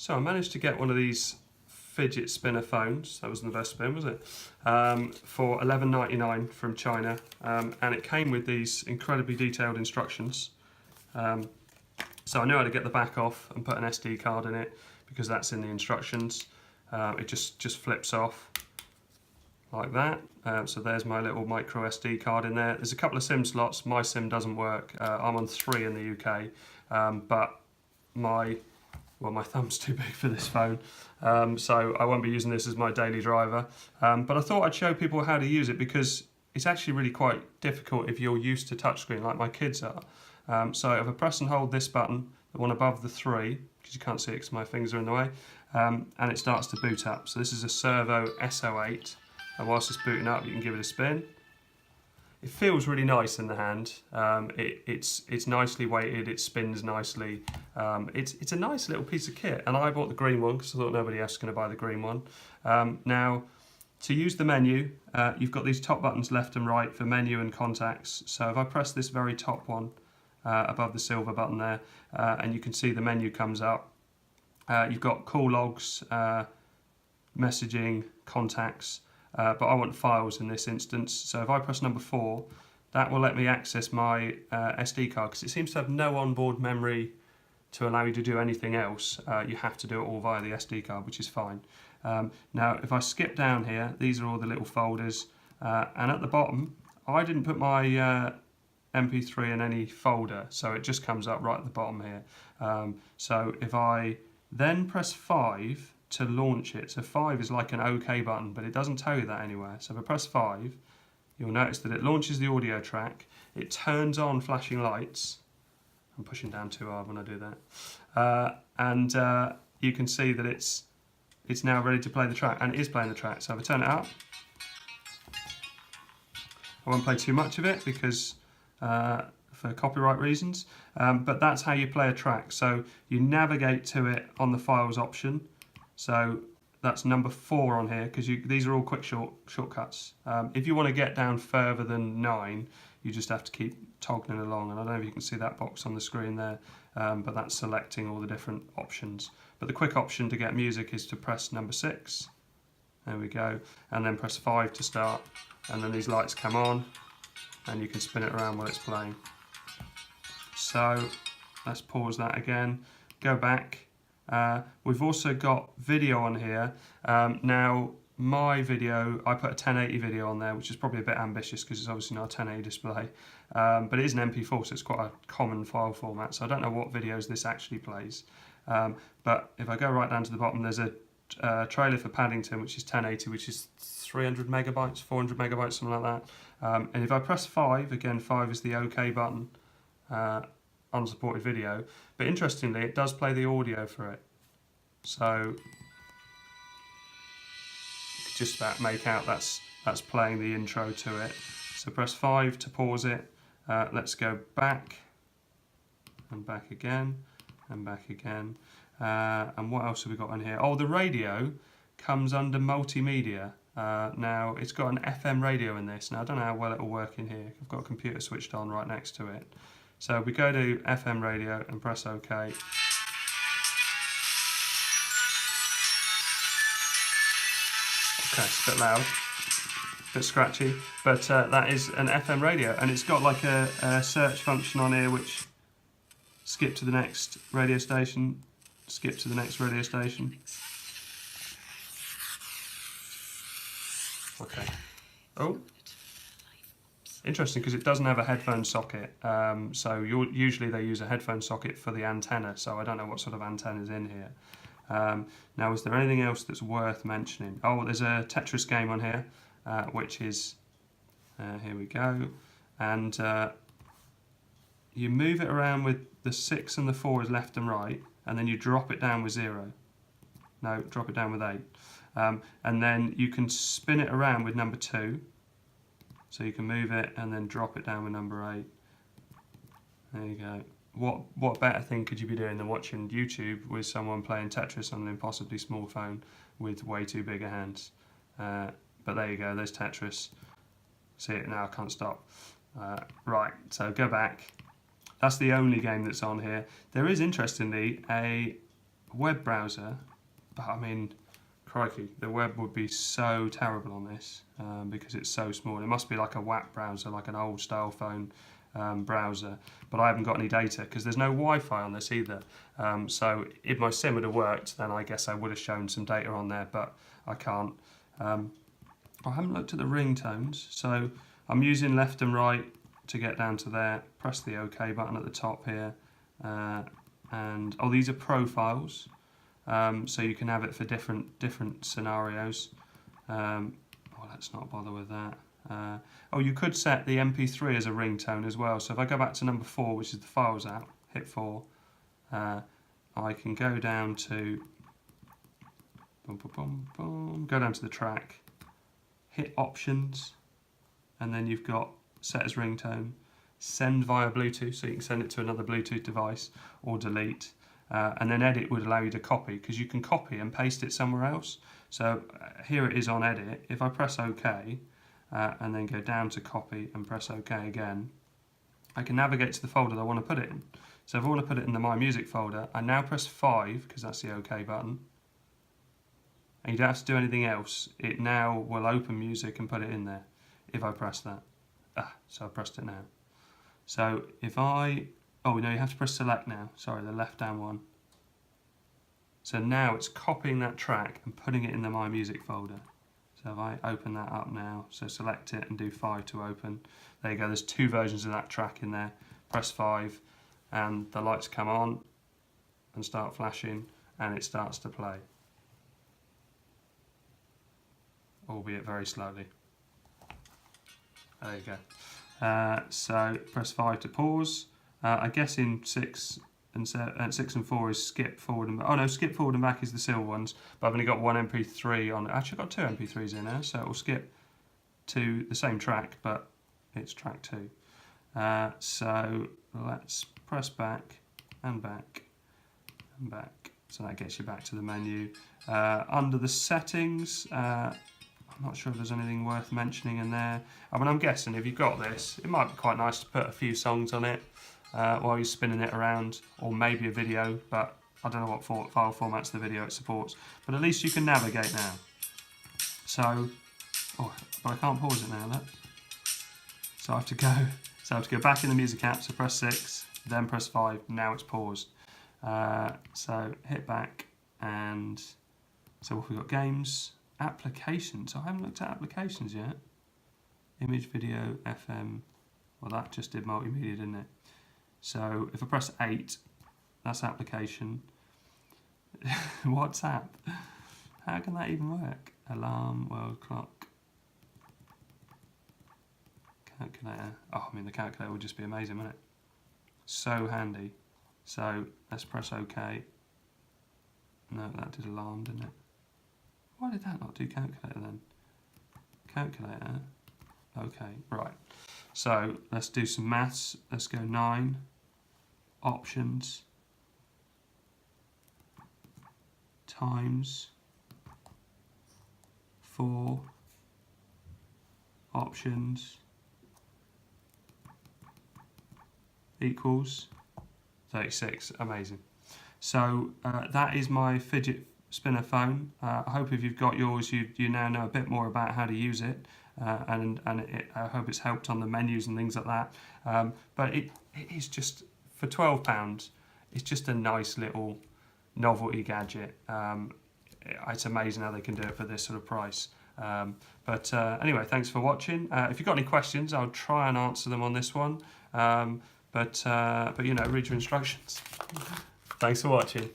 So I managed to get one of these fidget spinner phones, that wasn't the best spin, was it? For $11.99 from China, and it came with these incredibly detailed instructions. So I knew how to get the back off and put an SD card in it, because that's in the instructions. It just flips off like that. So there's my little micro SD card in there. There's a couple of SIM slots. My SIM doesn't work. I'm on 3 in the UK, but my thumb's too big for this phone, so I won't be using this as my daily driver. But I thought I'd show people how to use it, because it's actually really quite difficult if you're used to touchscreen like my kids are. So if I press and hold this button, the one above the 3, because you can't see it because my fingers are in the way, and it starts to boot up. So this is a Servo S08, and whilst it's booting up you can give it a spin. It feels really nice in the hand. It's nicely weighted, it spins nicely. It's a nice little piece of kit, and I bought the green one because I thought nobody else was going to buy the green one. Now, to use the menu, you've got these top buttons left and right for menu and contacts. So if I press this very top one above the silver button there, and you can see the menu comes up. You've got call logs, messaging, contacts. But I want files in this instance, so if I press number 4, that will let me access my SD card, because it seems to have no onboard memory to allow you to do anything else. You have to do it all via the SD card, which is fine. Now if I skip down here, these are all the little folders, and at the bottom I didn't put my MP3 in any folder, so it just comes up right at the bottom here. So if I then press 5 to launch it. So 5 is like an OK button, but it doesn't tell you that anywhere. So if I press 5, you'll notice that it launches the audio track, it turns on flashing lights. I'm pushing down too hard when I do that. And you can see that it's now ready to play the track, and it is playing the track. So if I turn it up, I won't play too much of it because for copyright reasons, but that's how you play a track. So you navigate to it on the files option. So that's number 4 on here, because these are all quick shortcuts. If you want to get down further than 9, you just have to keep toggling along, and I don't know if you can see that box on the screen there, but that's selecting all the different options. But the quick option to get music is to press number 6, there we go, and then press 5 to start, and then these lights come on and you can spin it around while it's playing. So let's pause that again, go back. We've also got video on here. Now my video, I put a 1080 video on there, which is probably a bit ambitious because it's obviously not a 1080 display, but it is an MP4, so it's quite a common file format, so I don't know what videos this actually plays. But if I go right down to the bottom, there's a trailer for Paddington, which is 1080, which is 300 megabytes, 400 megabytes, something like that. And if I press 5, again 5 is the OK button, unsupported video, but interestingly it does play the audio for it, so you can just about make out that's playing the intro to it. So press 5 to pause it. Let's go back and back again and back again, and what else have we got on here? Oh, the radio comes under multimedia. Now it's got an FM radio in this. Now I don't know how well it will work in here. I've got a computer switched on right next to it. So we go to FM radio and press OK. Okay, it's a bit loud, a bit scratchy, but that is an FM radio, and it's got like a search function on here, which skip to the next radio station, skip to the next radio station. Okay. Oh. Interesting, because it doesn't have a headphone socket, so usually they use a headphone socket for the antenna, so I don't know what sort of antenna is in here. Now, is there anything else that's worth mentioning? Oh, there's a Tetris game on here, which is, here we go, and you move it around with the 6 and the 4 is left and right, and then you drop it down with 0. No, drop it down with 8. And then you can spin it around with number 2. So you can move it and then drop it down with number 8. There you go. What better thing could you be doing than watching YouTube with someone playing Tetris on an impossibly small phone with way too big a hands? But there you go, there's Tetris. See it now, I can't stop. Right, so go back. That's the only game that's on here. There is, interestingly, a web browser, but I mean, crikey, the web would be so terrible on this because it's so small. It must be like a WAP browser, like an old style phone browser, but I haven't got any data because there's no Wi-Fi on this either. So if my sim would have worked, then I guess I would have shown some data on there, but I can't. I haven't looked at the ringtones, so I'm using left and right to get down to there. Press the OK button at the top here, and oh, these are profiles, so you can have it for different scenarios. Oh, let's not bother with that. Oh, you could set the MP3 as a ringtone as well. So if I go back to number 4, which is the Files app, hit 4, I can go down to go down to the track, hit Options, and then you've got Set as Ringtone, Send via Bluetooth, so you can send it to another Bluetooth device, or Delete, and then Edit would allow you to copy, because you can copy and paste it somewhere else. So here it is on Edit. If I press OK, and then go down to Copy and press OK again, I can navigate to the folder that I want to put it in. So if I want to put it in the My Music folder, I now press 5, because that's the OK button, and you don't have to do anything else. It now will open music and put it in there if I press that. So I pressed it now. So if I, oh no, you have to press select now, sorry, the left down one. So now it's copying that track and putting it in the My Music folder. So if I open that up now, so select it and do 5 to open, there you go, there's 2 versions of that track in there. Press 5 and the lights come on and start flashing and it starts to play, albeit very slowly. There you go. So press 5 to pause. I guess in 6 and 4 is skip forward and back. Oh no, skip forward and back is the silver ones, but I've only got one MP3 on. Actually, I've got 2 MP3s in there, so it will skip to the same track, but it's track 2. So let's press back and back and back. So that gets you back to the menu. Under the settings, I'm not sure if there's anything worth mentioning in there. I mean, I'm guessing if you've got this, it might be quite nice to put a few songs on it while you're spinning it around, or maybe a video, but I don't know what file formats the video it supports. But at least you can navigate now. So, oh, but I can't pause it now, look. So I have to go back in the music app, so press 6, then press 5, now it's paused. So hit back, and so what have we got? Games. Applications. I haven't looked at applications yet. Image, video, FM. Well, that just did multimedia, didn't it? So if I press 8, that's application. WhatsApp. How can that even work? Alarm, world clock, calculator. Oh, I mean, the calculator would just be amazing, wouldn't it? So handy. So let's press OK. No, that did alarm, didn't it? Why did that not do calculator then? Calculator. Okay, right. So let's do some maths. Let's go 9. Options. Times. 4. Options. Equals 36. Amazing. So that is my fidget spinner phone. I hope if you've got yours, you now know a bit more about how to use it, and I hope it's helped on the menus and things like that. But it is just, for £12, it's just a nice little novelty gadget. It's amazing how they can do it for this sort of price. But anyway, thanks for watching. If you've got any questions, I'll try and answer them on this one. But you know, read your instructions. Thanks for watching.